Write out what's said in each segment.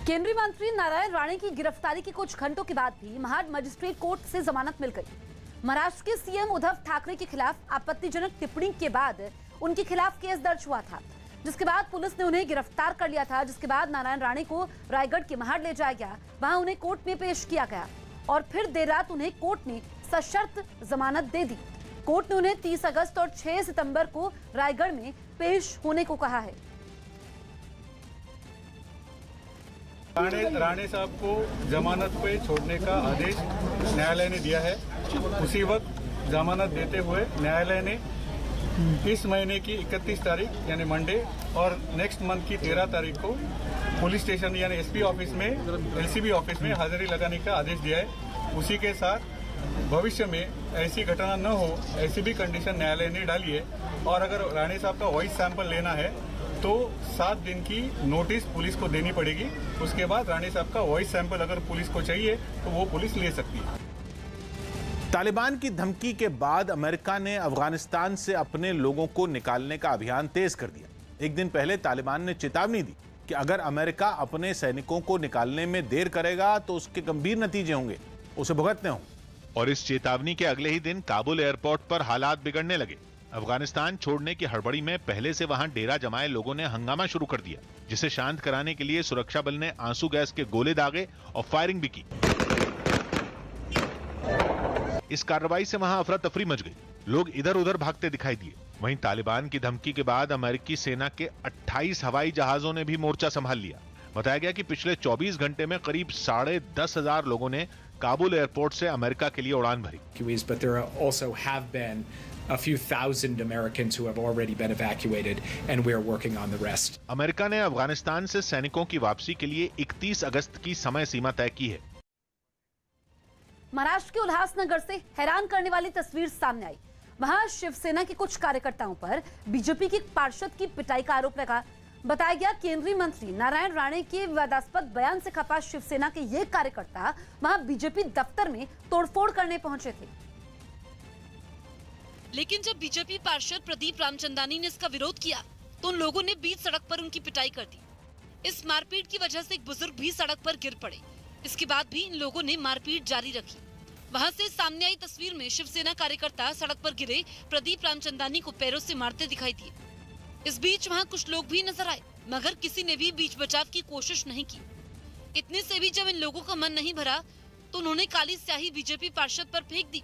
केंद्रीय मंत्री नारायण राणे की गिरफ्तारी के कुछ घंटों के बाद भी महाड मजिस्ट्रेट कोर्ट से जमानत मिल गई। महाराष्ट्र के सीएम उद्धव ठाकरे के खिलाफ आपत्तिजनक टिप्पणी के बाद उनके खिलाफ केस दर्ज हुआ था, जिसके बाद पुलिस ने उन्हें गिरफ्तार कर लिया था। जिसके बाद नारायण राणे को रायगढ़ के महाड ले जाया गया, वहां उन्हें कोर्ट में पेश किया गया और फिर देर रात उन्हें कोर्ट ने सशर्त जमानत दे दी। कोर्ट ने उन्हें 30 अगस्त और 6 सितंबर को रायगढ़ में पेश होने को कहा है। राणे साहब को जमानत पे छोड़ने का आदेश न्यायालय ने दिया है। उसी वक्त जमानत देते हुए न्यायालय ने इस महीने की 31 तारीख यानी मंडे और नेक्स्ट मंथ की 13 तारीख को पुलिस स्टेशन यानी एसपी ऑफिस में एलसीबी ऑफिस में हाजिरी लगाने का आदेश दिया है। उसी के साथ भविष्य में ऐसी घटना न हो ऐसी भी कंडीशन न्यायालय ने डाली है। और अगर राणे साहब का वॉइस सैंपल लेना है तो 7 दिन की नोटिस पुलिस को देनी पड़ेगी। उसके बाद राणे साहब का वॉइस सैंपल अगर पुलिस को चाहिए तो वो पुलिस ले सकती है। तालिबान की धमकी के बाद अमेरिका ने अफगानिस्तान से अपने लोगों को निकालने का अभियान तेज कर दिया। एक दिन पहले तालिबान ने चेतावनी दी कि अगर अमेरिका अपने सैनिकों को निकालने में देर करेगा तो उसके गंभीर नतीजे होंगे, उसे भुगतने होंगे। और इस चेतावनी के अगले ही दिन काबुल एयरपोर्ट पर हालात बिगड़ने लगे। अफगानिस्तान छोड़ने की हड़बड़ी में पहले से वहां डेरा जमाए लोगों ने हंगामा शुरू कर दिया, जिसे शांत कराने के लिए सुरक्षा बल ने आंसू गैस के गोले दागे और फायरिंग भी की। इस कार्रवाई से वहां अफरा तफरी मच गई, लोग इधर उधर भागते दिखाई दिए। वहीं तालिबान की धमकी के बाद अमेरिकी सेना के 28 हवाई जहाजों ने भी मोर्चा संभाल लिया। बताया गया कि पिछले 24 घंटे में करीब 10,500 लोगों ने काबुल एयरपोर्ट से अमेरिका के लिए उड़ान भरी। But there also have been a few thousand Americans who have already been evacuated and we are working on the rest. America ने अफगानिस्तान से सैनिकों की वापसी के लिए 31 अगस्त की समय सीमा तय की है। महाराष्ट्र के उल्हासनगर से हैरान करने वाली तस्वीर सामने आई। वहां शिवसेना के कुछ कार्यकर्ताओं पर बीजेपी के पार्षद की पिटाई का आरोप लगा। बताया गया केंद्रीय मंत्री नारायण राणे के विवादास्पद बयान से खपा शिवसेना के ये कार्यकर्ता वहां बीजेपी दफ्तर में तोड़फोड़ करने पहुंचे थे। लेकिन जब बीजेपी पार्षद प्रदीप रामचंदानी ने इसका विरोध किया तो उन लोगों ने बीच सड़क पर उनकी पिटाई कर दी। इस मारपीट की वजह से एक बुजुर्ग भी सड़क पर गिर पड़े। इसके बाद भी इन लोगों ने मारपीट जारी रखी। वहां से सामने आई तस्वीर में शिवसेना कार्यकर्ता सड़क पर गिरे प्रदीप रामचंदानी को पैरों से मारते दिखाई दिए। इस बीच वहां कुछ लोग भी नजर आए, मगर किसी ने भी बीच बचाव की कोशिश नहीं की। इतने से भी जब इन लोगों का मन नहीं भरा तो उन्होंने काली स्याही बीजेपी पार्षद पर फेंक दी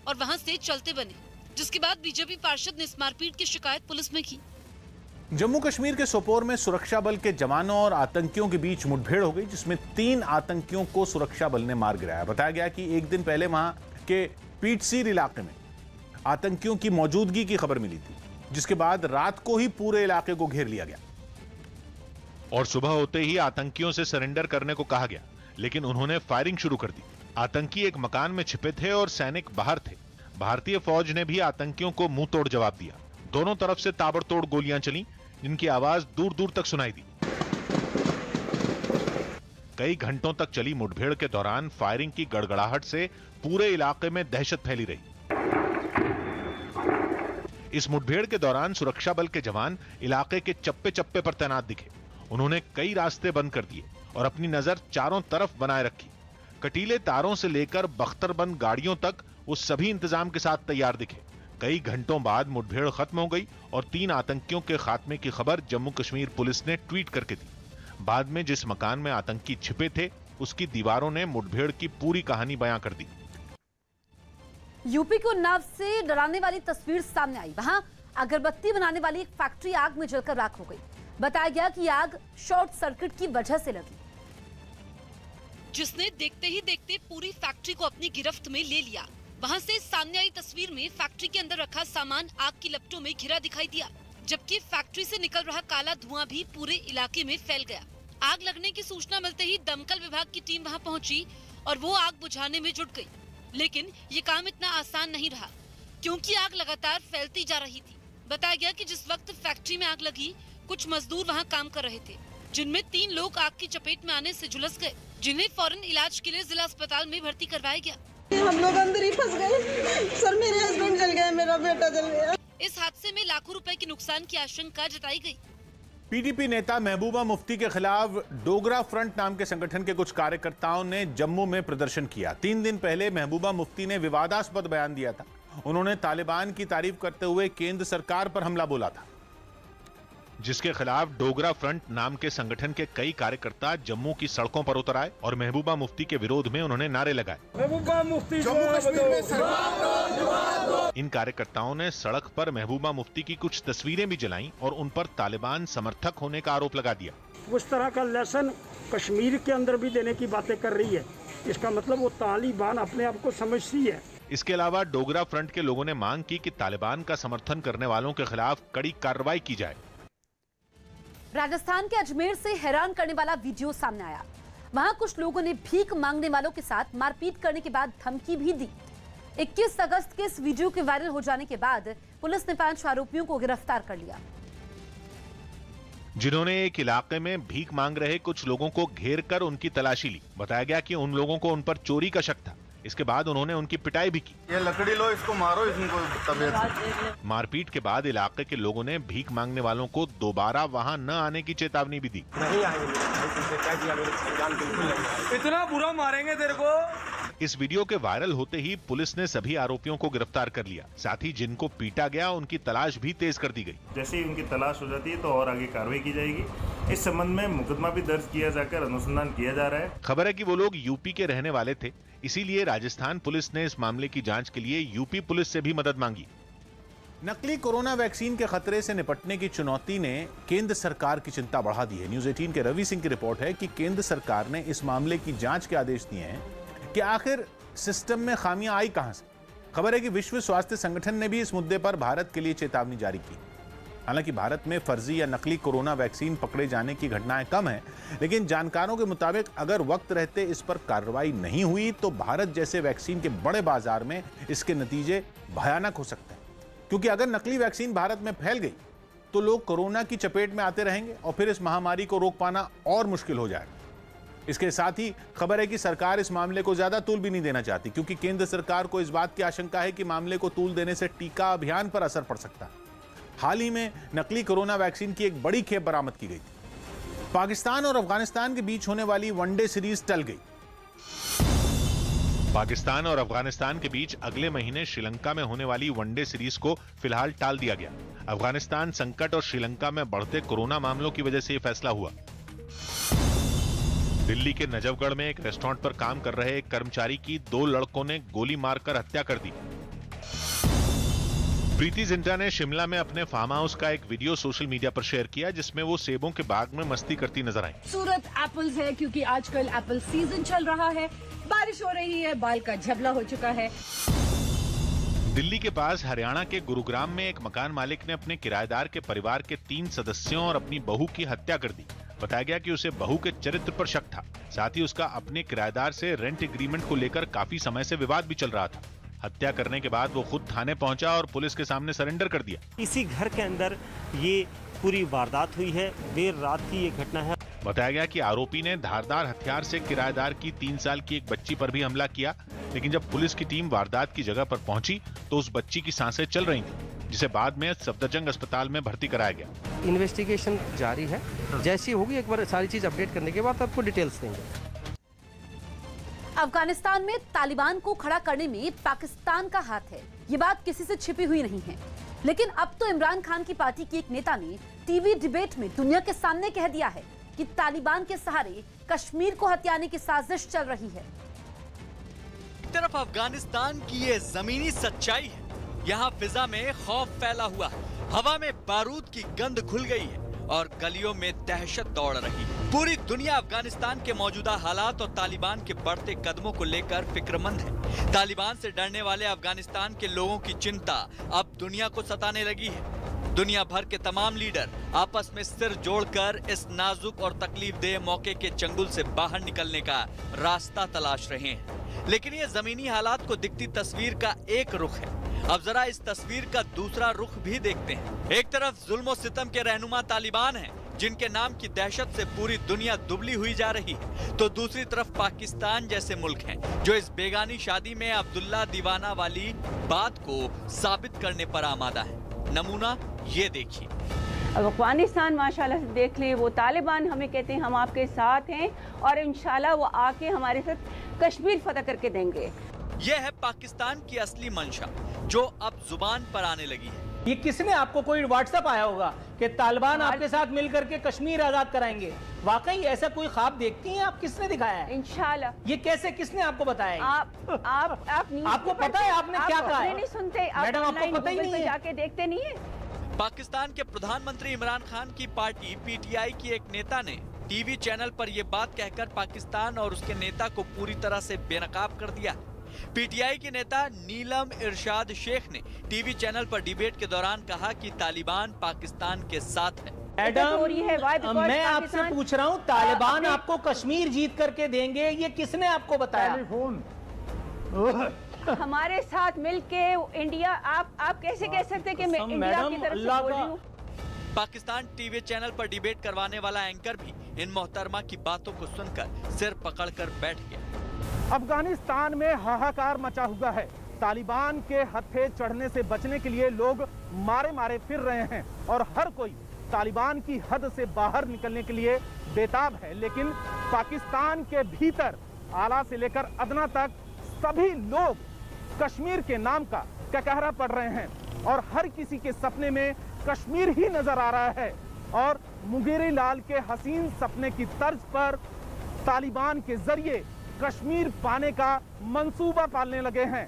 और वहां से चलते बने, जिसके बाद बीजेपी पार्षद ने इस मारपीट की शिकायत पुलिस में की। जम्मू कश्मीर के सोपोर में सुरक्षा बल के जवानों और आतंकियों के बीच मुठभेड़ हो गई, जिसमें 3 आतंकियों को सुरक्षा बल ने मार गिराया। बताया गया कि एक दिन पहले वहां के पीटसीर इलाके में आतंकियों की मौजूदगी की खबर मिली थी, जिसके बाद रात को ही पूरे इलाके को घेर लिया गया और सुबह होते ही आतंकियों से सरेंडर करने को कहा गया, लेकिन उन्होंने फायरिंग शुरू कर दी। आतंकी एक मकान में छिपे थे और सैनिक बाहर थे। भारतीय फौज ने भी आतंकियों को मुंह तोड़ जवाब दिया। दोनों तरफ से ताबड़तोड़ गोलियां चली, जिनकी आवाज दूर दूर तक सुनाई दी। कई घंटों तक चली मुठभेड़ के दौरान फायरिंग की गड़गड़ाहट से पूरे इलाके में दहशत फैली रही। इस मुठभेड़ के दौरान सुरक्षा बल के जवान इलाके के चप्पे चप्पे पर तैनात दिखे। उन्होंने कई रास्ते बंद कर दिए और अपनी नजर चारों तरफ बनाए रखी। कटीले तारों से लेकर बख्तरबंद गाड़ियों तक वो सभी इंतजाम के साथ तैयार दिखे। कई घंटों बाद मुठभेड़ खत्म हो गई और 3 आतंकियों के खात्मे की खबर जम्मू कश्मीर पुलिस ने ट्वीट करके दी। बाद में जिस मकान में आतंकी छिपे थे उसकी दीवारों ने मुठभेड़ की पूरी कहानी बयां कर दी। यूपी को उन्नाव से डराने वाली तस्वीर सामने आई। वहां अगरबत्ती बनाने वाली एक फैक्ट्री आग में जलकर राख हो गई। बताया गया कि आग शॉर्ट सर्किट की वजह से लगी, जिसने देखते ही देखते पूरी फैक्ट्री को अपनी गिरफ्त में ले लिया। वहां से सामने आई तस्वीर में फैक्ट्री के अंदर रखा सामान आग की लपटों में घिरा दिखाई दिया, जबकि फैक्ट्री से निकल रहा काला धुआं भी पूरे इलाके में फैल गया। आग लगने की सूचना मिलते ही दमकल विभाग की टीम वहां पहुंची और वो आग बुझाने में जुट गई। लेकिन ये काम इतना आसान नहीं रहा, क्योंकि आग लगातार फैलती जा रही थी। बताया गया कि जिस वक्त फैक्ट्री में आग लगी, कुछ मजदूर वहां काम कर रहे थे, जिनमें 3 लोग आग की चपेट में आने से झुलस गए, जिन्हें फौरन इलाज के लिए जिला अस्पताल में भर्ती करवाया गया। हम लोग अंदर ही फंस गए सर, मेरे हस्बैंड जल गए, मेरा बेटा जल गया। इस हादसे में लाखों रुपए के नुकसान की आशंका जताई गई। पीडीपी नेता महबूबा मुफ्ती के खिलाफ डोगरा फ्रंट नाम के संगठन के कुछ कार्यकर्ताओं ने जम्मू में प्रदर्शन किया। 3 दिन पहले महबूबा मुफ्ती ने विवादास्पद बयान दिया था। उन्होंने तालिबान की तारीफ करते हुए केंद्र सरकार पर हमला बोला था, जिसके खिलाफ डोगरा फ्रंट नाम के संगठन के कई कार्यकर्ता जम्मू की सड़कों पर उतर आए और महबूबा मुफ्ती के विरोध में उन्होंने नारे लगाए। महबूबा मुफ्ती इन कार्यकर्ताओं ने सड़क पर महबूबा मुफ्ती की कुछ तस्वीरें भी जलाईं और उन पर तालिबान समर्थक होने का आरोप लगा दिया। उस तरह का लेसन कश्मीर के अंदर भी देने की बातें कर रही है, इसका मतलब वो तालिबान अपने आप को समझती है। इसके अलावा डोगरा फ्रंट के लोगों ने मांग की कि तालिबान का समर्थन करने वालों के खिलाफ कड़ी कार्रवाई की जाए। राजस्थान के अजमेर से हैरान करने वाला वीडियो सामने आया। वहां कुछ लोगों ने भीख मांगने वालों के साथ मारपीट करने के बाद धमकी भी दी। 21 अगस्त के इस वीडियो के वायरल हो जाने के बाद पुलिस ने 5 आरोपियों को गिरफ्तार कर लिया, जिन्होंने एक इलाके में भीख मांग रहे कुछ लोगों को घेर कर उनकी तलाशी ली। बताया गया कि उन लोगों को उन पर चोरी का शक था। इसके बाद उन्होंने उनकी पिटाई भी की। ये लकड़ी लो, इसको मारो, इनको तबीयत। मारपीट के बाद इलाके के लोगों ने भीख मांगने वालों को दोबारा वहां न आने की चेतावनी भी दी। नहीं आएंगे, इतना बुरा मारेंगे तेरे को। इस वीडियो के वायरल होते ही पुलिस ने सभी आरोपियों को गिरफ्तार कर लिया। साथ ही जिनको पीटा गया उनकी तलाश भी तेज कर दी गई। जैसे ही उनकी तलाश हो जाती है तो और आगे कार्रवाई की जाएगी। इस संबंध में मुकदमा भी दर्ज किया जाकर अनुसंधान किया जा रहा है। खबर है कि वो लोग यूपी के रहने वाले थे, इसीलिए राजस्थान पुलिस ने इस मामले की जांच के लिए यूपी पुलिस से भी मदद मांगी। नकली कोरोना वैक्सीन के खतरे से निपटने की चुनौती ने केंद्र सरकार की चिंता बढ़ा दी है। न्यूज़ 18 के रवि सिंह की रिपोर्ट है कि केंद्र सरकार ने इस मामले की जांच के आदेश दिए हैं कि आखिर सिस्टम में खामियां आई कहां से। खबर है कि विश्व स्वास्थ्य संगठन ने भी इस मुद्दे पर भारत के लिए चेतावनी जारी की। हालांकि भारत में फर्जी या नकली कोरोना वैक्सीन पकड़े जाने की घटनाएं कम हैं, लेकिन जानकारों के मुताबिक अगर वक्त रहते इस पर कार्रवाई नहीं हुई तो भारत जैसे वैक्सीन के बड़े बाजार में इसके नतीजे भयानक हो सकते हैं। क्योंकि अगर नकली वैक्सीन भारत में फैल गई तो लोग कोरोना की चपेट में आते रहेंगे और फिर इस महामारी को रोक पाना और मुश्किल हो जाएगा। इसके साथ ही खबर है कि सरकार इस मामले को ज्यादा तूल भी नहीं देना चाहती, क्योंकि केंद्र सरकार को इस बात की आशंका है कि मामले को तूल देने से टीका अभियान पर असर पड़ सकता है। हाल ही में नकली कोरोना वैक्सीन की एक बड़ी खेप बरामद की गई थी। पाकिस्तान और अफगानिस्तान के बीच होने वाली वनडे सीरीज टल गई। पाकिस्तान और अफगानिस्तान के बीच अगले महीने श्रीलंका में होने वाली वनडे सीरीज को फिलहाल टाल दिया गया। अफगानिस्तान संकट और श्रीलंका में बढ़ते कोरोना मामलों की वजह से यह फैसला हुआ। दिल्ली के नजफगढ़ में एक रेस्टोरेंट पर काम कर रहे एक कर्मचारी की 2 लड़कों ने गोली मारकर हत्या कर दी। प्रीति जिंटा ने शिमला में अपने फार्म हाउस का एक वीडियो सोशल मीडिया पर शेयर किया, जिसमें वो सेबों के बाग में मस्ती करती नजर आई। सूरत एप्पल्स है क्योंकि आजकल एप्पल सीजन चल रहा है, बारिश हो रही है, बाल का झबला हो चुका है। दिल्ली के पास हरियाणा के गुरुग्राम में एक मकान मालिक ने अपने किराएदार के परिवार के 3 सदस्यों और अपनी बहू की हत्या कर दी। बताया गया कि उसे बहू के चरित्र पर शक था। साथ ही उसका अपने किराएदार से रेंट एग्रीमेंट को लेकर काफी समय से विवाद भी चल रहा था। हत्या करने के बाद वो खुद थाने पहुंचा और पुलिस के सामने सरेंडर कर दिया। इसी घर के अंदर ये पूरी वारदात हुई है। देर रात की ये घटना है। बताया गया कि आरोपी ने धारदार हथियार से किराएदार की 3 साल की एक बच्ची पर भी हमला किया, लेकिन जब पुलिस की टीम वारदात की जगह पर पहुंची तो उस बच्ची की सांसें चल रही थी, जिसे बाद में सफदरजंग अस्पताल में भर्ती कराया गया। इन्वेस्टिगेशन जारी है, जैसी होगी एक बार सारी चीज अपडेट करने के बाद आपको डिटेल्स देंगे। अफगानिस्तान में तालिबान को खड़ा करने में पाकिस्तान का हाथ है, ये बात किसी से छिपी हुई नहीं है। लेकिन अब तो इमरान खान की पार्टी की एक नेता ने टीवी डिबेट में दुनिया के सामने कह दिया है कि तालिबान के सहारे कश्मीर को हथियाने की साजिश चल रही है। एक तरफ अफगानिस्तान की ये जमीनी सच्चाई है, यहाँ फिजा में खौफ फैला हुआ है, हवा में बारूद की गंध घुल गई है और गलियों में दहशत दौड़ रही है। पूरी दुनिया अफगानिस्तान के मौजूदा हालात और तालिबान के बढ़ते कदमों को लेकर फिक्रमंद है। तालिबान से डरने वाले अफगानिस्तान के लोगों की चिंता अब दुनिया को सताने लगी है। दुनिया भर के तमाम लीडर आपस में सिर जोड़कर इस नाजुक और तकलीफदेह मौके के चंगुल से बाहर निकलने का रास्ता तलाश रहे हैं। लेकिन ये जमीनी हालात को दिखती तस्वीर का एक रुख है। अब जरा इस तस्वीर का दूसरा रुख भी देखते हैं। एक तरफ जुल्म और सितम के रहनुमा तालिबान हैं, जिनके नाम की दहशत से पूरी दुनिया दुबली हुई जा रही है, तो दूसरी तरफ पाकिस्तान जैसे मुल्क हैं, जो इस बेगानी शादी में अब्दुल्ला दीवाना वाली बात को साबित करने पर आमादा है। नमूना ये देखिए। अब अफगानिस्तान माशाल्लाह से देख लें, वो तालिबान हमें कहते हैं हम आपके साथ हैं और इंशाल्लाह वो आके हमारे साथ कश्मीर फतह करके देंगे। ये है पाकिस्तान की असली मंशा जो अब जुबान पर आने लगी है। ये किसने आपको कोई व्हाट्सएप आया होगा कि तालिबान आपके साथ मिलकर के कश्मीर आजाद कराएंगे? वाकई ऐसा कोई ख्वाब देखती हैं आप? किसने दिखाया है? इंशाल्लाह। ये कैसे, किसने आपको बताया? आपको पता है आपने क्या कहा है? नहीं सुनते मैडम, आपको पता ही नहीं है? जाके देखते नहीं है। पाकिस्तान के प्रधानमंत्री इमरान खान की पार्टी पीटीआई की एक नेता ने टीवी चैनल पर यह बात कहकर पाकिस्तान और उसके नेता को पूरी तरह से बेनकाब कर दिया। पीटीआई के नेता नीलम इरशाद शेख ने टीवी चैनल पर डिबेट के दौरान कहा कि तालिबान पाकिस्तान के साथ है। मैडम, मैं आपसे पूछ रहा हूँ, तालिबान आपको कश्मीर जीत करके देंगे, ये किसने आपको बताया? हमारे साथ मिलके इंडिया, आप कैसे कह सकते हैं कि मैं इंडिया की तरफ से बोल रही हूँ? पाकिस्तान टीवी चैनल पर डिबेट करवाने वाला एंकर भी इन मोहतरमा की बातों को सुनकर सिर पकड़कर बैठ गया। अफगानिस्तान में हाहाकार मचा हुआ है। तालिबान के हत्थे चढ़ने से बचने के लिए लोग मारे मारे फिर रहे हैं और हर कोई तालिबान की हद से बाहर निकलने के लिए बेताब है। लेकिन पाकिस्तान के भीतर आला से लेकर अदना तक सभी लोग कश्मीर के नाम का कहरा पड़ रहे हैं और हर किसी के सपने में कश्मीर ही नजर आ रहा है और मुंगेरी लाल के हसीन सपने की तर्ज पर तालिबान के जरिए कश्मीर पाने का मंसूबा पालने लगे हैं।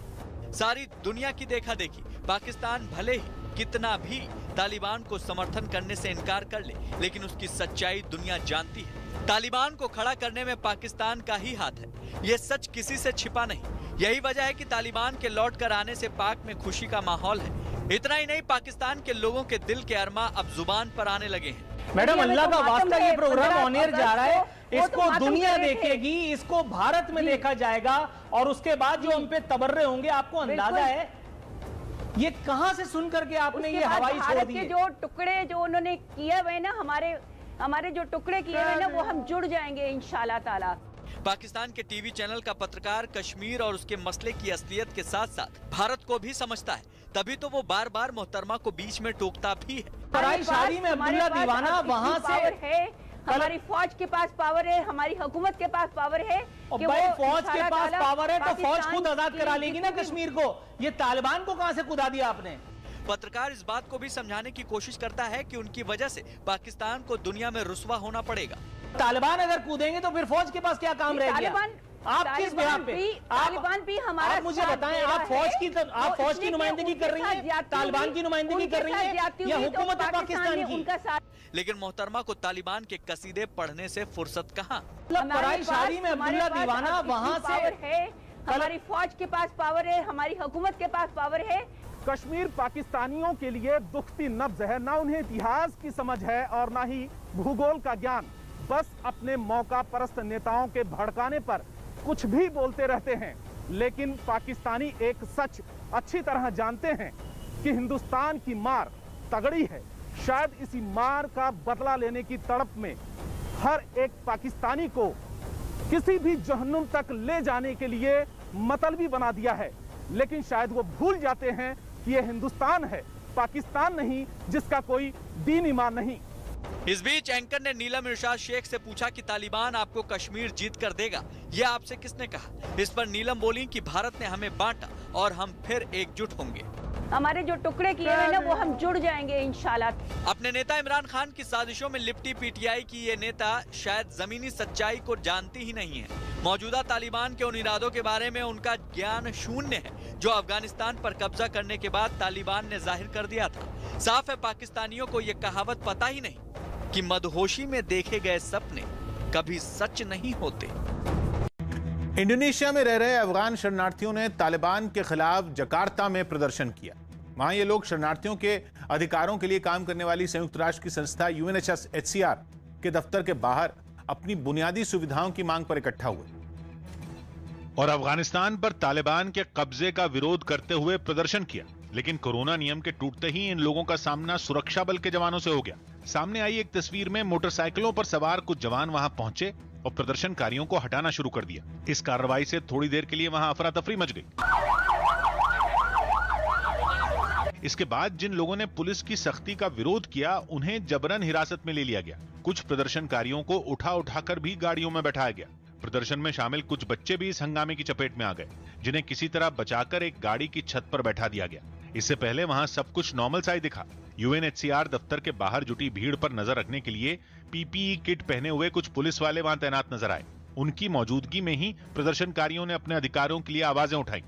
सारी दुनिया की देखा देखी पाकिस्तान भले ही कितना भी तालिबान को समर्थन करने से इनकार कर ले, लेकिन उसकी सच्चाई दुनिया जानती है। तालिबान को खड़ा करने में पाकिस्तान का ही हाथ है, ये सच किसी से छिपा नहीं। यही वजह है कि तालिबान के लौट कर आने से पाक में खुशी का माहौल है। इतना ही नहीं, पाकिस्तान के लोगों के दिल के अरमा अब जुबान पर आने लगे हैं। मैडम, अल्लाह का वास्ता, ये प्रोग्राम ऑन एयर जा रहा है, इसको दुनिया देखेगी, इसको भारत में देखा जाएगा और उसके बाद जो हम पे तबर्रे होंगे, आपको अंदाजा है ये कहां से सुन करके आपने ये हवाई छोड़ दी? जो टुकड़े जो उन्होंने किए हुए ना, हमारे जो टुकड़े किए हुए ना, वो हम जुड़ जाएंगे इंशाल्लाह ताला। पाकिस्तान के टीवी चैनल का पत्रकार कश्मीर और उसके मसले की असलियत के साथ साथ भारत को भी समझता है, तभी तो वो बार बार मोहतरमा को बीच में टोकता भी है। शादी में अब्दुल्ला दीवाना वहाँ से है, हमारी फौज के पास पावर है, हमारी हुकूमत के पास पावर है कि भाई फौज के पास पावर है तो फौज खुद आजाद करा लेगी ना कश्मीर को। ये तालिबान को कहां से कुदा दिया आपने? पत्रकार इस बात को भी समझाने की कोशिश करता है कि उनकी वजह से पाकिस्तान को दुनिया में रुस्वा होना पड़ेगा। तालिबान अगर कूदेंगे तो फिर फौज के पास क्या काम रह गया? आप किस बिहार पे? तालिबान भी हमारा, आप मुझे बताएं, आप फौज की नुमाइंदगी कर रही हैं, तालिबान की नुमाइंदगी कर रही हैं या हुकूमत पाकिस्तान की? लेकिन मोहतरमा को तालिबान के कसीदे पढ़ने से फुर्सत कहाँ? पराई शादी में अब्दुल्ला दीवाना वहाँ से है, हमारी फौज के पास पावर है, हमारी हुकूमत के पास पावर है। कश्मीर पाकिस्तानियों के लिए दुखती नब्ज है, ना उन्हें इतिहास की समझ है और ना ही भूगोल का ज्ञान। बस अपने मौका परस्त नेताओं के भड़काने पर कुछ भी बोलते रहते हैं। लेकिन पाकिस्तानी एक सच अच्छी तरह जानते हैं कि हिंदुस्तान की मार तगड़ी है। शायद इसी मार का बदला लेने की तड़प में हर एक पाकिस्तानी को किसी भी जहन्नुम तक ले जाने के लिए मतलबी बना दिया है। लेकिन शायद वो भूल जाते हैं कि ये हिंदुस्तान है, पाकिस्तान नहीं, जिसका कोई दीन ईमान नहीं। इस बीच एंकर ने नीलम इरशाद शेख से पूछा कि तालिबान आपको कश्मीर जीत कर देगा, यह आपसे किसने कहा? इस पर नीलम बोली कि भारत ने हमें बांटा और हम फिर एकजुट होंगे। हमारे जो टुकड़े किए हैं ना, वो हम जुड़ जाएंगे इंशाल्लाह। अपने नेता इमरान खान की साजिशों में लिपटी पीटीआई की ये नेता शायद जमीनी सच्चाई को जानती ही नहीं है। मौजूदा तालिबान के उन इरादों के बारे में उनका ज्ञान शून्य है जो अफगानिस्तान पर कब्जा करने के बाद तालिबान ने जाहिर कर दिया था। साफ है पाकिस्तानियों को ये कहावत पता ही नहीं कि मदहोशी में देखे गए सपने कभी सच नहीं होते। इंडोनेशिया में रह रहे अफगान शरणार्थियों ने तालिबान के खिलाफ जकार्ता में प्रदर्शन किया। वहां ये लोग शरणार्थियों के अधिकारों के लिए काम करने वाली संयुक्त राष्ट्र की संस्था UNHCR के दफ्तर के बाहर अपनी बुनियादी सुविधाओं की मांग पर इकट्ठा हुए और अफगानिस्तान पर तालिबान के कब्जे का विरोध करते हुए प्रदर्शन किया। लेकिन कोरोना नियम के टूटते ही इन लोगों का सामना सुरक्षा बल के जवानों से हो गया। सामने आई एक तस्वीर में मोटरसाइकिलों पर सवार कुछ जवान वहां पहुंचे और प्रदर्शनकारियों को हटाना शुरू कर दिया। इस कार्रवाई से थोड़ी देर के लिए वहां अफरा तफरी मच गई। इसके बाद जिन लोगों ने पुलिस की सख्ती का विरोध किया उन्हें जबरन हिरासत में ले लिया गया। कुछ प्रदर्शनकारियों को उठाकर भी गाड़ियों में बैठाया गया। प्रदर्शन में शामिल कुछ बच्चे भी इस हंगामे की चपेट में आ गए, जिन्हें किसी तरह बचाकर एक गाड़ी की छत पर बैठा दिया गया। इससे पहले वहां सब कुछ नॉर्मल सा ही दिखा। यूएनएचसीआर दफ्तर के बाहर जुटी भीड़ पर नजर रखने के लिए पीपीई किट पहने हुए कुछ पुलिस वाले वहां तैनात नजर आए। उनकी मौजूदगी में ही प्रदर्शनकारियों ने अपने अधिकारों के लिए आवाजें उठाई।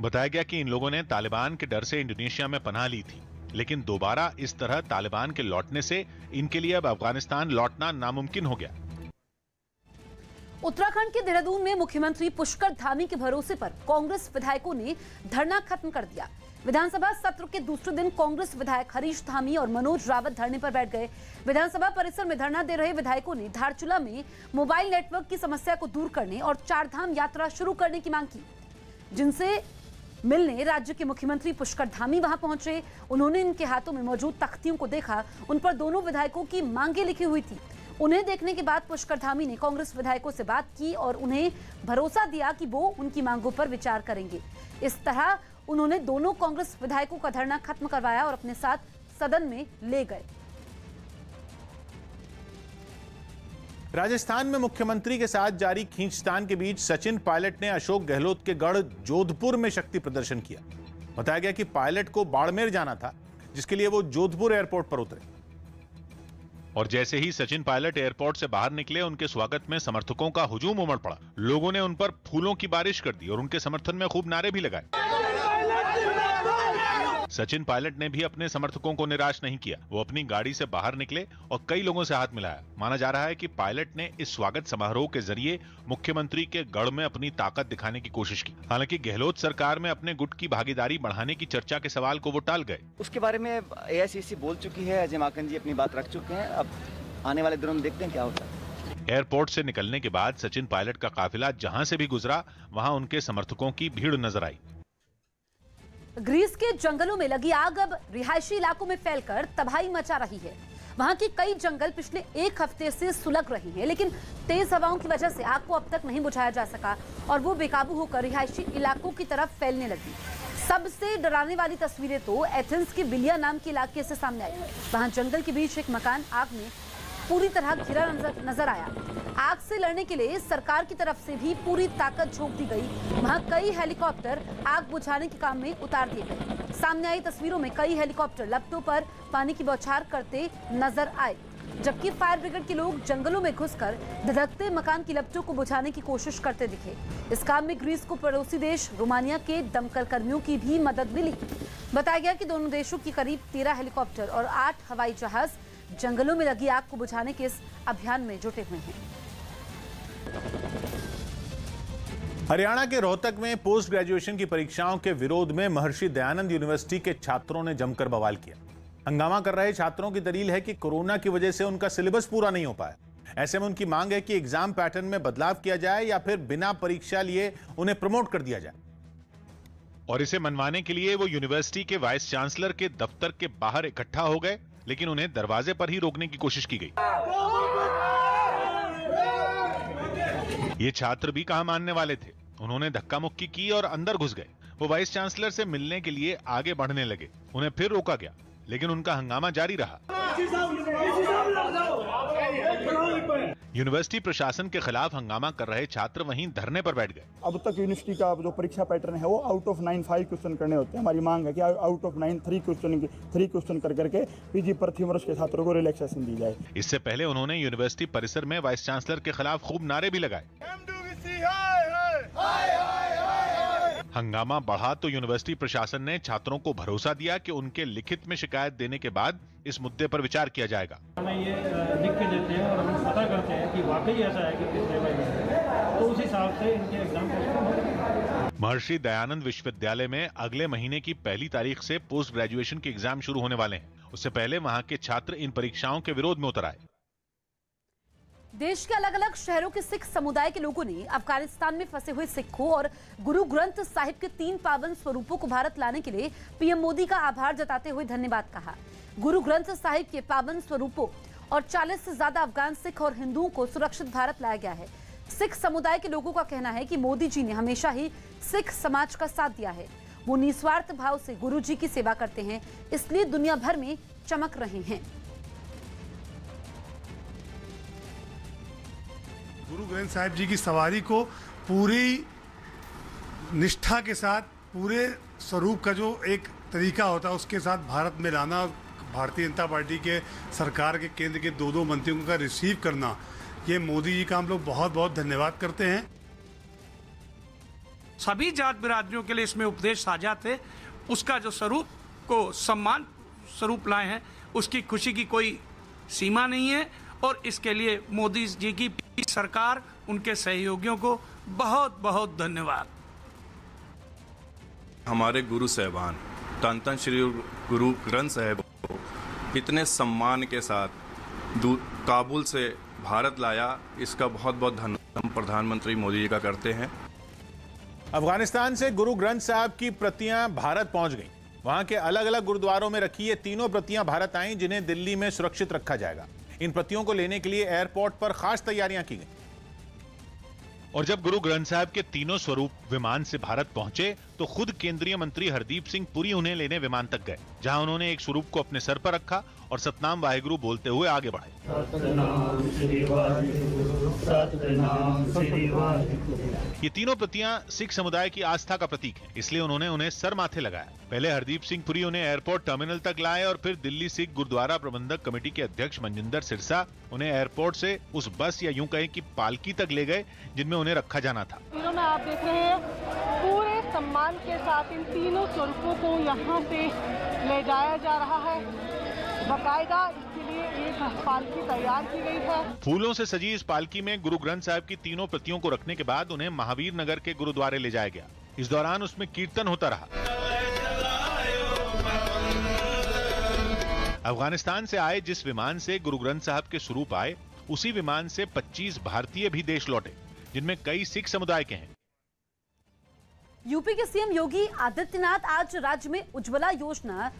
बताया गया कि इन लोगों ने तालिबान के डर से इंडोनेशिया में पनाह ली थी, लेकिन दोबारा इस तरह तालिबान के लौटने से इनके लिए अब अफगानिस्तान लौटना नामुमकिन हो गया। उत्तराखंड के देहरादून में मुख्यमंत्री पुष्कर धामी के भरोसे पर कांग्रेस विधायकों ने धरना खत्म कर दिया। विधानसभा सत्र के दूसरे दिन कांग्रेस विधायक हरीश धामी और मनोज रावत धरने पर बैठ गए। विधानसभा परिसर में धरना दे रहे विधायकों ने धारचूला में मोबाइल नेटवर्क की समस्या को दूर करने और चारधाम यात्रा शुरू करने की मांग की, जिनसे मिलने राज्य के मुख्यमंत्री पुष्कर धामी वहां पहुंचे। उन्होंने इनके हाथों में मौजूद तख्तियों को देखा, उन पर दोनों विधायकों की मांगे लिखी हुई थी। उन्हें देखने के बाद पुष्कर धामी ने कांग्रेस विधायकों से बात की और उन्हें भरोसा दिया कि वो उनकी मांगों पर विचार करेंगे। इस तरह उन्होंने दोनों कांग्रेस विधायकों का धरना खत्म करवाया और अपने साथ सदन में ले गए। राजस्थान में मुख्यमंत्री के साथ जारी खींचतान के बीच सचिन पायलट ने अशोक गहलोत के गढ़ जोधपुर में शक्ति प्रदर्शन किया। बताया गया कि पायलट को बाड़मेर जाना था, जिसके लिए वो जोधपुर एयरपोर्ट पर उतरे और जैसे ही सचिन पायलट एयरपोर्ट से बाहर निकले, उनके स्वागत में समर्थकों का हुजूम उमड़ पड़ा। लोगों ने उन पर फूलों की बारिश कर दी और उनके समर्थन में खूब नारे भी लगाए। सचिन पायलट ने भी अपने समर्थकों को निराश नहीं किया। वो अपनी गाड़ी से बाहर निकले और कई लोगों से हाथ मिलाया। माना जा रहा है कि पायलट ने इस स्वागत समारोह के जरिए मुख्यमंत्री के गढ़ में अपनी ताकत दिखाने की कोशिश की। हालांकि गहलोत सरकार में अपने गुट की भागीदारी बढ़ाने की चर्चा के सवाल को वो टाल गए। उसके बारे में एआईसीसी बोल चुकी है, अजय माकन जी अपनी बात रख चुके हैं। अब आने वाले दिनों में देखते हैं क्या होता है। एयरपोर्ट से निकलने के बाद सचिन पायलट का काफिला जहां से भी गुजरा, वहां उनके समर्थकों की भीड़ नजर आई। ग्रीस के जंगलों में लगी आग अब रिहायशी इलाकों में फैलकर तबाही मचा रही है। वहां की कई जंगल पिछले एक हफ्ते से सुलग रही हैं, लेकिन तेज हवाओं की वजह से आग को अब तक नहीं बुझाया जा सका और वो बेकाबू होकर रिहायशी इलाकों की तरफ फैलने लगी। सबसे डराने वाली तस्वीरें तो एथेंस के बिलिया नाम के इलाके से सामने आई। वहां जंगल के बीच एक मकान आग में पूरी तरह घिरा नजर आया। आग से लड़ने के लिए सरकार की तरफ से भी पूरी ताकत झोंक दी गई। वहां कई हेलीकॉप्टर आग बुझाने के काम में उतार दिए गए। सामने आई तस्वीरों में कई हेलीकॉप्टर लपटों पर पानी की बौछार करते नजर आए, जबकि फायर ब्रिगेड के लोग जंगलों में घुसकर धधकते मकान की लपटों को बुझाने की कोशिश करते दिखे। इस काम में ग्रीस को पड़ोसी देश रोमानिया के दमकल कर्मियों की भी मदद मिली। बताया गया कि दोनों देशों की करीब 13 हेलीकॉप्टर और 8 हवाई जहाज जंगलों में लगी आग को बुझाने के इस अभियान में जुटे हुए हैं। हरियाणा के रोहतक में पोस्ट ग्रेजुएशन की परीक्षाओं के विरोध में महर्षि दयानंद यूनिवर्सिटी के छात्रों ने जमकर बवाल किया। हंगामा कर रहे छात्रों की दलील है कि कोरोना की वजह से उनका सिलेबस पूरा नहीं हो पाया। ऐसे में उनकी मांग है कि एग्जाम पैटर्न में बदलाव किया जाए या फिर बिना परीक्षा लिए उन्हें प्रमोट कर दिया जाए। और इसे मनवाने के लिए वो यूनिवर्सिटी के वाइस चांसलर के दफ्तर के बाहर इकट्ठा हो गए, लेकिन उन्हें दरवाजे पर ही रोकने की कोशिश की गई। ये छात्र भी कहां मानने वाले थे। उन्होंने धक्का मुक्की की और अंदर घुस गए। वो वाइस चांसलर से मिलने के लिए आगे बढ़ने लगे। उन्हें फिर रोका गया, लेकिन उनका हंगामा जारी रहा। यूनिवर्सिटी प्रशासन के खिलाफ हंगामा कर रहे छात्र वहीं धरने पर बैठ गए। अब तक यूनिवर्सिटी का जो परीक्षा पैटर्न है वो आउट ऑफ 9 5 क्वेश्चन करने होते हैं। हमारी मांग है कि आउट ऑफ 9 3 क्वेश्चन कर करके पीजी प्रथम वर्ष के छात्रों को रिलैक्सेशन दी जाए। इससे पहले उन्होंने यूनिवर्सिटी परिसर में वाइस चांसलर के खिलाफ खूब नारे भी लगाए। हंगामा बढ़ा तो यूनिवर्सिटी प्रशासन ने छात्रों को भरोसा दिया कि उनके लिखित में शिकायत देने के बाद इस मुद्दे पर विचार किया जाएगा। हमें ये लिख के देते हैं और हम पता करते हैं कि वाकई ऐसा है कि किस लेवल में, तो उस हिसाब से इनके एग्जाम होंगे। महर्षि दयानंद विश्वविद्यालय में अगले महीने की 1 तारीख से पोस्ट ग्रेजुएशन के एग्जाम शुरू होने वाले हैं। उससे पहले वहां के छात्र इन परीक्षाओं के विरोध में उतर आए। देश के अलग अलग शहरों के सिख समुदाय के लोगों ने अफगानिस्तान में फंसे हुए सिखों और गुरु ग्रंथ साहिब के 3 पावन स्वरूपों को भारत लाने के लिए पीएम मोदी का आभार जताते हुए धन्यवाद कहा। गुरु ग्रंथ साहिब के पावन स्वरूपों और 40 से ज्यादा अफगान सिख और हिंदुओं को सुरक्षित भारत लाया गया है। सिख समुदाय के लोगों का कहना है कि मोदी जी ने हमेशा ही सिख समाज का साथ दिया है। वो निस्वार्थ भाव से गुरुजी की सेवा करते हैं, इसलिए दुनिया भर में चमक रहे हैं। गुरु ग्रंथ साहिब जी की सवारी को पूरी निष्ठा के साथ, पूरे स्वरूप का जो एक तरीका होता है उसके साथ भारत में लाना, भारतीय जनता पार्टी के सरकार के केंद्र के 2 मंत्रियों का रिसीव करना, ये मोदी जी का हम लोग बहुत बहुत धन्यवाद करते हैं। सभी जात बिरादरियों के लिए इसमें उपदेश साझा थे, उसका जो स्वरूप को सम्मान स्वरूप लाए हैं, उसकी खुशी की कोई सीमा नहीं है और इसके लिए मोदी जी की सरकार, उनके सहयोगियों को बहुत बहुत धन्यवाद। हमारे गुरु साहिबान धन धन श्री गुरु ग्रंथ साहिब को इतने सम्मान के साथ काबुल से भारत लाया, इसका बहुत बहुत धन्यवाद प्रधानमंत्री मोदी जी का करते हैं। अफगानिस्तान से गुरु ग्रंथ साहब की प्रतियां भारत पहुंच गईं। वहां के अलग अलग गुरुद्वारों में रखी ये तीनों प्रतियां भारत आईं, जिन्हें दिल्ली में सुरक्षित रखा जाएगा। इन प्रतियों को लेने के लिए एयरपोर्ट पर खास तैयारियां की गई। और जब गुरु ग्रंथ साहब के तीनों स्वरूप विमान से भारत पहुंचे तो खुद केंद्रीय मंत्री हरदीप सिंह पुरी उन्हें लेने विमान तक गए, जहां उन्होंने एक स्वरूप को अपने सर पर रखा और सतनाम वाहेगुरु बोलते हुए आगे बढ़े। ये तीनों प्रतियां सिख समुदाय की आस्था का प्रतीक हैं, इसलिए उन्होंने उन्हें सर माथे लगाया। पहले हरदीप सिंह पुरी उन्हें एयरपोर्ट टर्मिनल तक लाए और फिर दिल्ली सिख गुरुद्वारा प्रबंधक कमेटी के अध्यक्ष मनजिंदर सिरसा उन्हें एयरपोर्ट से उस बस या यूं कहें कि पालकी तक ले गए जिनमें उन्हें रखा जाना था। में आप देख रहे हैं पूरे सम्मान के साथ इन तीनों स्वरूपों को यहाँ से ले जाया जा रहा है। बाकायदा इसके लिए एक पालकी तैयार की गई है। फूलों से सजी इस पालकी में गुरु ग्रंथ साहब की तीनों प्रतियों को रखने के बाद उन्हें महावीर नगर के गुरुद्वारे ले जाया गया। इस दौरान उसमें कीर्तन होता रहा। अफगानिस्तान से आए जिस विमान से गुरु ग्रंथ साहब के स्वरूप आए, उसी विमान से 25 भारतीय भी देश लौटे, जिनमें कई सिख समुदाय के हैं। यूपी के सीएम योगी आदित्यनाथ आज राज्य में उज्ज्वला योजना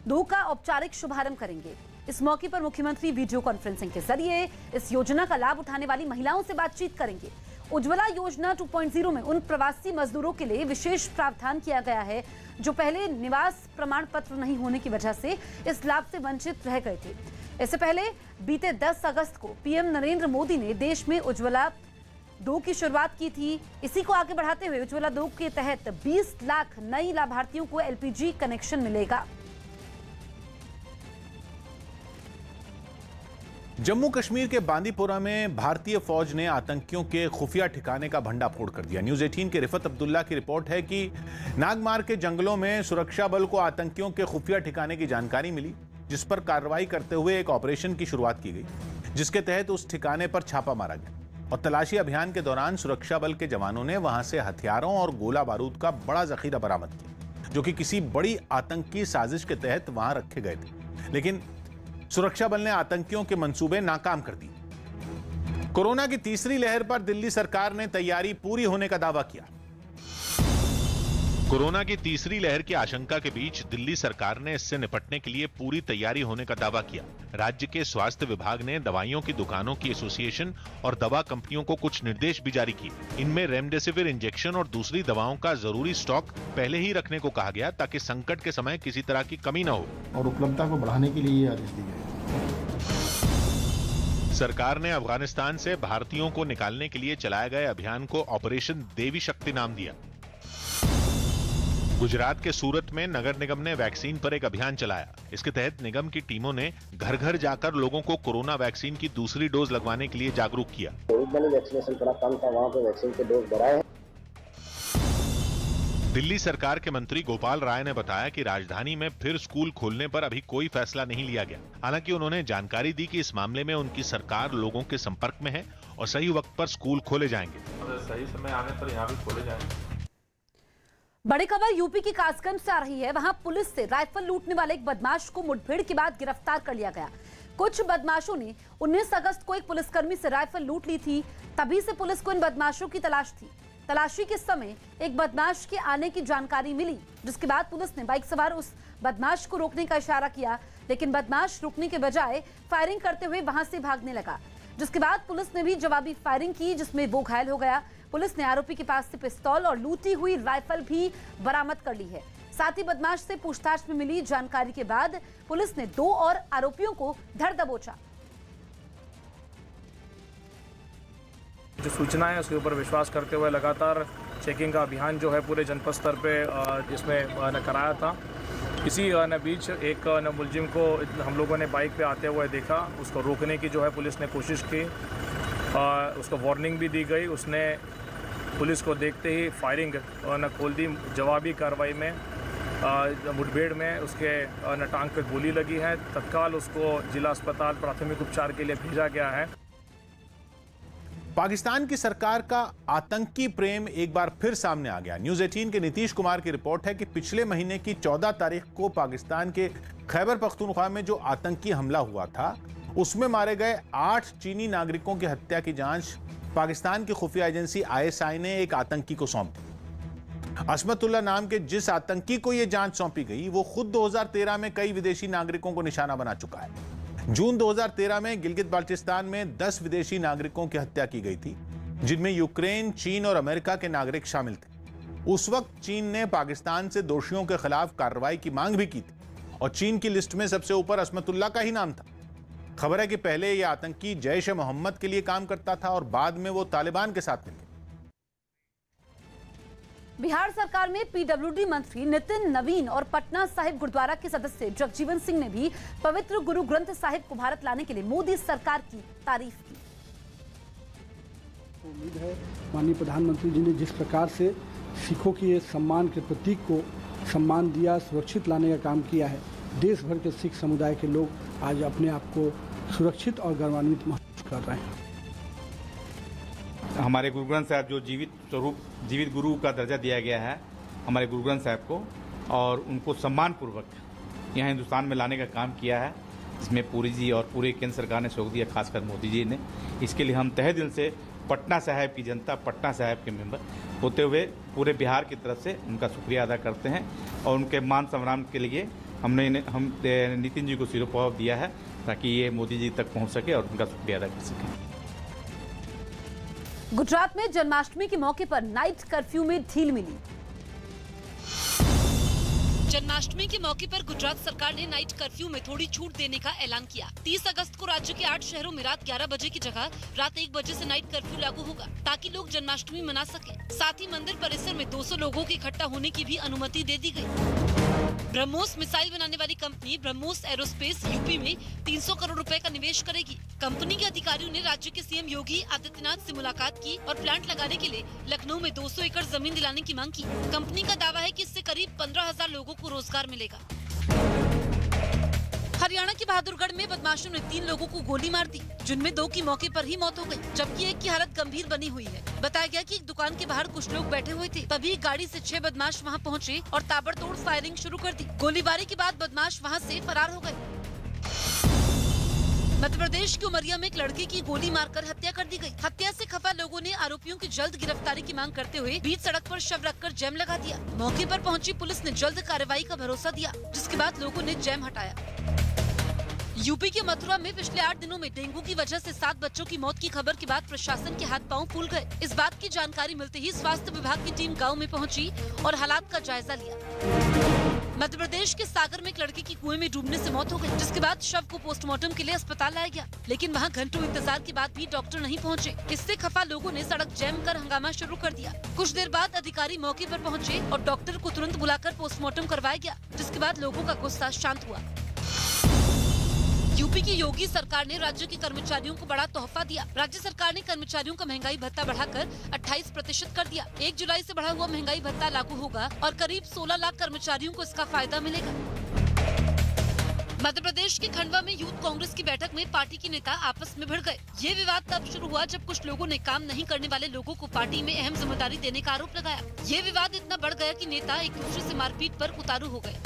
2 का औपचारिक शुभारंभ करेंगे। इस मौके पर मुख्यमंत्री वीडियो कॉन्फ्रेंसिंग के जरिए इस योजना का लाभ उठाने वाली महिलाओं से बातचीत करेंगे। उज्ज्वला योजना 2.0 में उन प्रवासी मजदूरों के लिए विशेष प्रावधान किया गया है जो पहले निवास प्रमाण पत्र नहीं होने की वजह से इस लाभ से वंचित रह गए थे। इससे पहले बीते 10 अगस्त को पीएम नरेंद्र मोदी ने देश में उज्ज्वला 2 की शुरुआत की थी। इसी को आगे बढ़ाते हुए उज्ज्वला 2 के तहत 20 लाख नई लाभार्थियों को एलपीजी कनेक्शन मिलेगा। जम्मू कश्मीर के बांदीपोरा में भारतीय फौज ने आतंकियों के खुफिया ठिकाने का भंडाफोड़ कर दिया। न्यूज़ 18 के रिफत अब्दुल्ला की रिपोर्ट है कि नागमार के जंगलों में सुरक्षा बल को आतंकियों के खुफिया ठिकाने की जानकारी मिली, जिस पर कार्रवाई करते हुए एक ऑपरेशन की शुरुआत की गई, जिसके तहत उस ठिकाने पर छापा मारा गया और तलाशी अभियान के दौरान सुरक्षा बल के जवानों ने वहां से हथियारों और गोला बारूद का बड़ा जखीरा बरामद किया, जो कि किसी बड़ी आतंकी साजिश के तहत वहां रखे गए थे। लेकिन सुरक्षा बल ने आतंकियों के मंसूबे नाकाम कर दिए। कोरोना की तीसरी लहर पर दिल्ली सरकार ने तैयारी पूरी होने का दावा किया। कोरोना की तीसरी लहर की आशंका के बीच दिल्ली सरकार ने इससे निपटने के लिए पूरी तैयारी होने का दावा किया। राज्य के स्वास्थ्य विभाग ने दवाइयों की दुकानों की एसोसिएशन और दवा कंपनियों को कुछ निर्देश भी जारी किए। इनमें रेमडेसिविर इंजेक्शन और दूसरी दवाओं का जरूरी स्टॉक पहले ही रखने को कहा गया, ताकि संकट के समय किसी तरह की कमी न हो और उपलब्धता को बढ़ाने के लिए ये आदेश दिए गए। सरकार ने अफगानिस्तान से भारतीयों को निकालने के लिए चलाए गए अभियान को ऑपरेशन देवी शक्ति नाम दिया। गुजरात के सूरत में नगर निगम ने वैक्सीन पर एक अभियान चलाया। इसके तहत निगम की टीमों ने घर घर जाकर लोगों को कोरोना वैक्सीन की दूसरी डोज लगवाने के लिए जागरूक किया। वैक्सीनेशन थोड़ा कम था, वहां पे वैक्सीन के डोज बढ़ाए हैं। दिल्ली सरकार के मंत्री गोपाल राय ने बताया कि राजधानी में फिर स्कूल खोलने पर अभी कोई फैसला नहीं लिया गया। हालांकि उन्होंने जानकारी दी कि इस मामले में उनकी सरकार लोगों के संपर्क में है और सही वक्त पर स्कूल खोले जाएंगे। सही समय आने पर यहाँ भी खोले जाएंगे। बड़ी खबर यूपी की कासगंज से आ रही है। वहां पुलिस से राइफल लूटने वाले एक बदमाश को मुठभेड़ के बाद गिरफ्तार कर लिया गया। कुछ बदमाशों ने 19 अगस्त को एक पुलिसकर्मी से राइफल लूट ली थी। तभी से पुलिस को इन बदमाशों की तलाश थी। तलाशी के समय एक बदमाश के आने की जानकारी मिली, जिसके बाद पुलिस ने बाइक सवार उस बदमाश को रोकने का इशारा किया, लेकिन बदमाश रुकने के बजाय फायरिंग करते हुए वहां से भागने लगा। जिसके बाद पुलिस ने भी जवाबी फायरिंग की, जिसमें वो घायल हो गया। पुलिस ने आरोपी के पास से पिस्तौल और लूटी हुई राइफल भी बरामद कर ली है। साथ ही बदमाश से पूछताछ में मिली जानकारी के बाद पुलिस ने 2 और आरोपियों को धर दबोचा। जो सूचना है उसके ऊपर विश्वास करते हुए लगातार चेकिंग का अभियान जो है पूरे जनपद स्तर पे इसमें कराया था। इसी बीच एक मुलजिम को हम लोगों ने बाइक पे आते हुए देखा, उसको रोकने की जो है पुलिस ने कोशिश की, उसको वार्निंग भी दी गई। उसने पुलिस को देखते ही फायरिंग खोल दी। जवाबी कार्रवाई में मुठभेड़ में उसके टांग पे गोली लगी है। तत्काल उसको जिला अस्पताल प्राथमिक उपचार के लिए भेजा गया है। पाकिस्तान की सरकार का आतंकी प्रेम एक बार फिर सामने आ गया। न्यूज़ 18 के नीतीश कुमार की रिपोर्ट है कि पिछले महीने की 14 तारीख को पाकिस्तान के खैबर पख्तूनख्वा में जो आतंकी हमला हुआ था उसमें मारे गए 8 चीनी नागरिकों की हत्या की जांच पाकिस्तान की खुफिया एजेंसी ISI ने एक आतंकी को सौंप दी। असमतुल्ला नाम के जिस आतंकी को यह जांच सौंपी गई वो खुद 2013 में कई विदेशी नागरिकों को निशाना बना चुका है। जून 2013 में गिलगित बाल्टिस्तान में 10 विदेशी नागरिकों की हत्या की गई थी, जिनमें यूक्रेन, चीन और अमेरिका के नागरिक शामिल थे। उस वक्त चीन ने पाकिस्तान से दोषियों के खिलाफ कार्रवाई की मांग भी की थी और चीन की लिस्ट में सबसे ऊपर असमतुल्ला का ही नाम था। खबर है कि पहले यह आतंकी जैश-ए-मोहम्मद के लिए काम करता था और बाद में वो तालिबान के साथ मिल गया। बिहार सरकार में PWD मंत्री नितिन नवीन और पटना साहिब गुरुद्वारा के सदस्य जगजीवन सिंह ने भी पवित्र गुरु ग्रंथ साहिब को भारत लाने के लिए मोदी सरकार की तारीफ की। उम्मीद है माननीय प्रधानमंत्री जी ने जिस प्रकार से सिखों के सम्मान के प्रतीक को सम्मान दिया, सुरक्षित लाने का काम किया है, देश भर के सिख समुदाय के लोग आज अपने आप को सुरक्षित और गौरवान्वित महसूस कर रहे हैं। हमारे गुरु ग्रंथ साहब जो जीवित स्वरूप, जीवित गुरु का दर्जा दिया गया है हमारे गुरु ग्रंथ साहब को, और उनको सम्मानपूर्वक यहाँ हिंदुस्तान में लाने का काम किया है, इसमें पूरी जी और पूरे केंद्र सरकार ने सहयोग दिया, खासकर मोदी जी ने। इसके लिए हम तहे दिल से पटना साहिब की जनता, पटना साहिब के मेंबर होते हुए पूरे बिहार की तरफ से उनका शुक्रिया अदा करते हैं और उनके मान सम्मान के लिए हम नितिन जी को सिरोपॉव दिया है ताकि ये मोदी जी तक पहुँच सके और उनका शुक्रिया अदा कर सकें। गुजरात में जन्माष्टमी के मौके पर नाइट कर्फ्यू में ढील मिली। जन्माष्टमी के मौके पर गुजरात सरकार ने नाइट कर्फ्यू में थोड़ी छूट देने का ऐलान किया। 30 अगस्त को राज्य के 8 शहरों में रात 11 बजे की जगह रात 1 बजे से नाइट कर्फ्यू लागू होगा ताकि लोग जन्माष्टमी मना सके। साथ ही मंदिर परिसर में 200 लोगों के इकट्ठा होने की भी अनुमति दे दी गई। ब्रह्मोस मिसाइल बनाने वाली कंपनी ब्रह्मोस एरोस्पेस यूपी में 300 करोड़ रुपए का निवेश करेगी। कंपनी के अधिकारियों ने राज्य के सीएम योगी आदित्यनाथ से मुलाकात की और प्लांट लगाने के लिए लखनऊ में 200 एकड़ जमीन दिलाने की मांग की। कंपनी का दावा है कि इससे करीब 15,000 लोगों को रोजगार मिलेगा। हरियाणा के बहादुरगढ़ में बदमाशों ने 3 लोगों को गोली मार दी, जिनमें 2 की मौके पर ही मौत हो गई, जबकि एक की हालत गंभीर बनी हुई है। बताया गया कि एक दुकान के बाहर कुछ लोग बैठे हुए थे, तभी गाड़ी से 6 बदमाश वहां पहुंचे और ताबड़तोड़ फायरिंग शुरू कर दी। गोलीबारी के बाद बदमाश वहां से फरार हो गए। मध्य प्रदेश के उमरिया में एक लड़के की गोली मारकर हत्या कर दी गई। हत्या से खफा लोगों ने आरोपियों की जल्द गिरफ्तारी की मांग करते हुए बीच सड़क पर शव रखकर जैम लगा दिया। मौके पर पहुंची पुलिस ने जल्द कार्रवाई का भरोसा दिया, जिसके बाद लोगों ने जैम हटाया। यूपी के मथुरा में पिछले 8 दिनों में डेंगू की वजह से 7 बच्चों की मौत की खबर के बाद प्रशासन के हाथ पांव फूल गए। इस बात की जानकारी मिलते ही स्वास्थ्य विभाग की टीम गांव में पहुंची और हालात का जायजा लिया। मध्य प्रदेश के सागर में एक लड़के की कुएं में डूबने से मौत हो गई, जिसके बाद शव को पोस्टमार्टम के लिए अस्पताल लाया गया, लेकिन वहां घंटों इंतजार के बाद भी डॉक्टर नहीं पहुंचे। इससे खफा लोगों ने सड़क जैम कर हंगामा शुरू कर दिया। कुछ देर बाद अधिकारी मौके पर पहुंचे और डॉक्टर को तुरंत बुलाकर पोस्टमार्टम करवाया गया, जिसके बाद लोगों का गुस्सा शांत हुआ। यूपी की योगी सरकार ने राज्य के कर्मचारियों को बड़ा तोहफा दिया। राज्य सरकार ने कर्मचारियों का महंगाई भत्ता बढ़ाकर 28% कर दिया। 1 जुलाई से बढ़ा हुआ महंगाई भत्ता लागू होगा और करीब 16 लाख कर्मचारियों को इसका फायदा मिलेगा। मध्य प्रदेश के खंडवा में यूथ कांग्रेस की बैठक में पार्टी के नेता आपस में भिड़ गए। ये विवाद तब शुरू हुआ जब कुछ लोगों ने काम नहीं करने वाले लोगों को पार्टी में अहम जिम्मेदारी देने का आरोप लगाया। ये विवाद इतना बढ़ गया कि नेता एक दूसरे से मारपीट पर उतारू हो गए।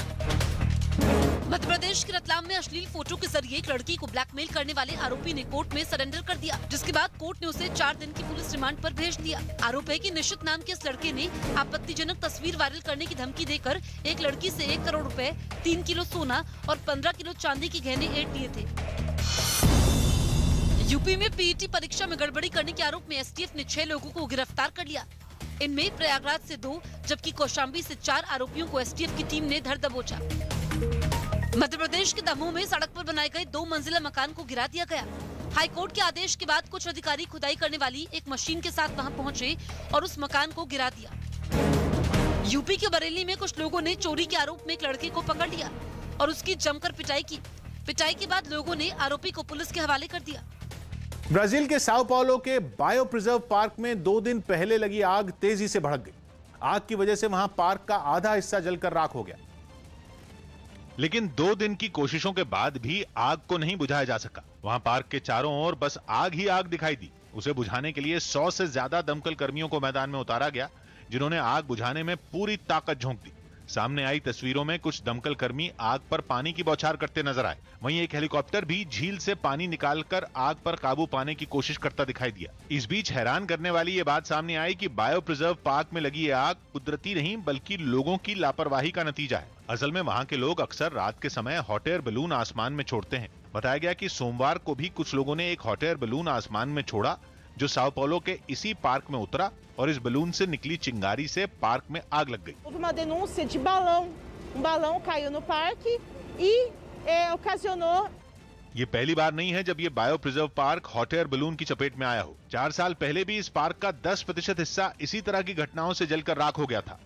मध्य प्रदेश के रतलाम में अश्लील फोटो के जरिए एक लड़की को ब्लैकमेल करने वाले आरोपी ने कोर्ट में सरेंडर कर दिया, जिसके बाद कोर्ट ने उसे 4 दिन की पुलिस रिमांड पर भेज दिया। आरोप है कि निश्चित नाम के इस लड़के ने आपत्तिजनक तस्वीर वायरल करने की धमकी देकर एक लड़की से 1 करोड़ रुपए, 3 किलो सोना और 15 किलो चांदी के गहने ऐंठ लिए थे। यूपी में पीईटी परीक्षा में गड़बड़ी करने के आरोप में एसटीएफ ने 6 लोगों को गिरफ्तार कर लिया। इनमें प्रयागराज से 2 जबकि कौशाम्बी से 4 आरोपियों को एसटीएफ की टीम ने धर दबोचा। मध्य प्रदेश के दमोह में सड़क पर बनाए गए 2 मंजिला मकान को गिरा दिया गया। हाईकोर्ट के आदेश के बाद कुछ अधिकारी खुदाई करने वाली एक मशीन के साथ वहां पहुंचे और उस मकान को गिरा दिया। यूपी के बरेली में कुछ लोगों ने चोरी के आरोप में एक लड़के को पकड़ लिया और उसकी जमकर पिटाई की। पिटाई के बाद लोगों ने आरोपी को पुलिस के हवाले कर दिया। ब्राजील के साओ पाउलो के बायो प्रिजर्व पार्क में 2 दिन पहले लगी आग तेजी से भड़क गई। आग की वजह से वहां पार्क का आधा हिस्सा जलकर राख हो गया। लेकिन 2 दिन की कोशिशों के बाद भी आग को नहीं बुझाया जा सका। वहां पार्क के चारों ओर बस आग ही आग दिखाई दी। उसे बुझाने के लिए 100 से ज्यादा दमकल कर्मियों को मैदान में उतारा गया, जिन्होंने आग बुझाने में पूरी ताकत झोंक दी। सामने आई तस्वीरों में कुछ दमकल कर्मी आग पर पानी की बौछार करते नजर आए। वहीं एक हेलीकॉप्टर भी झील से पानी निकालकर आग पर काबू पाने की कोशिश करता दिखाई दिया। इस बीच हैरान करने वाली ये बात सामने आई कि बायो प्रिजर्व पार्क में लगी ये आग कुदरती नहीं बल्कि लोगों की लापरवाही का नतीजा है। असल में वहाँ के लोग अक्सर रात के समय हॉट एयर बलून आसमान में छोड़ते हैं। बताया गया कि सोमवार को भी कुछ लोगों ने एक हॉट एयर बलून आसमान में छोड़ा, जो साओ पाउलो के इसी पार्क में उतरा और इस बलून से निकली चिंगारी से पार्क में आग लग गई। Houve uma denúncia de balão, balão caiu no parque e ocasionou। ये पहली बार नहीं है जब ये bio preserve park hot air balloon की चपेट में आया हो। 4 साल पहले भी इस पार्क का 10% हिस्सा इसी तरह की घटनाओं से जलकर राख हो गया था।